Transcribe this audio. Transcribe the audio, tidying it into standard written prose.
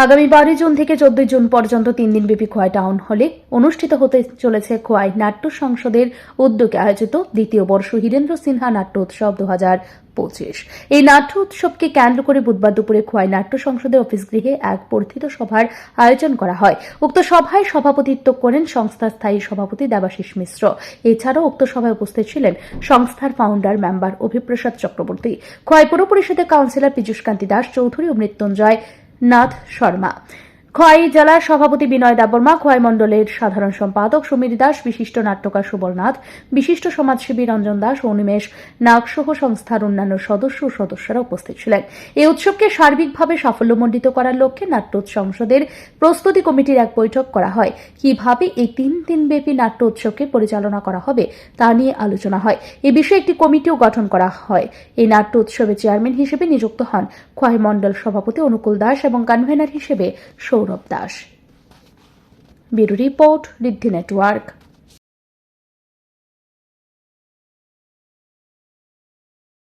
আগামী 12 জুন থেকে 14 জুন পর্যন্ত 3 দিনব্যাপী খোয়াই টাউন হলে অনুষ্ঠিত হতে চলেছে খোয়াই নাট্য সংসদের উদ্যোগে আয়োজিত দ্বিতীয় বর্ষ হীরেন্দ্র সিনহা নাট্য উৎসব 2025। এই নাট্য উৎসবকে কেন্দ্র করে বুধবার দুপুরে খোয়াই নাট্য সংসদের অফিস গৃহে এক বর্ধিত সভার আয়োজন করা হয়। উক্ত সভায় সভাপতিত্ব করেন সংস্থার স্থায়ী সভাপতি দেবাশিস মিশ্র। এছাড়াও উক্ত সভায় উপস্থিত ছিলেন সংস্থার ফাউন্ডার মেম্বার অভিপ্রসাদ চক্রবর্তী, খোয়াই পৌর পরিষদের কাউন্সিলর পীযূষ কান্তি দাস চৌধুরী ও মৃত্যুঞ্জয় নাথ শর্মা, খোয়াই জেলার সভাপতি বিনয় দেববর্মা, খোয়াই মণ্ডলের সাধারণ সম্পাদক সমীর দাস, বিশিষ্ট নাট্যকার সুবল নাথ, বিশিষ্ট সমাজসেবী রঞ্জন দাস ও অনিমেষ নাগ সহ সংস্থার অন্যান্য সদস্য ও সদস্যরা উপস্থিত ছিলেন। এই উৎসবকে সার্বিকভাবে সাফল্যমণ্ডিত করার লক্ষ্যে নাট্য সংসদের প্রস্তুতি কমিটির এক বৈঠক করা হয়। কিভাবে এই 3 দিনব্যাপী নাট্য উৎসবকে পরিচালনা করা হবে তা নিয়ে আলোচনা হয়। এ বিষয়ে একটি কমিটিও গঠন করা হয়। এই নাট্য উৎসবের চেয়ারম্যান হিসেবে নিযুক্ত হন খোয়াই মণ্ডল সভাপতি অনুকূল দাস এবং কনভেনার হিসেবে সৌরভ দাস। ব্যুরো রিপোর্ট, ঋদ্ধি নেটওয়ার্ক।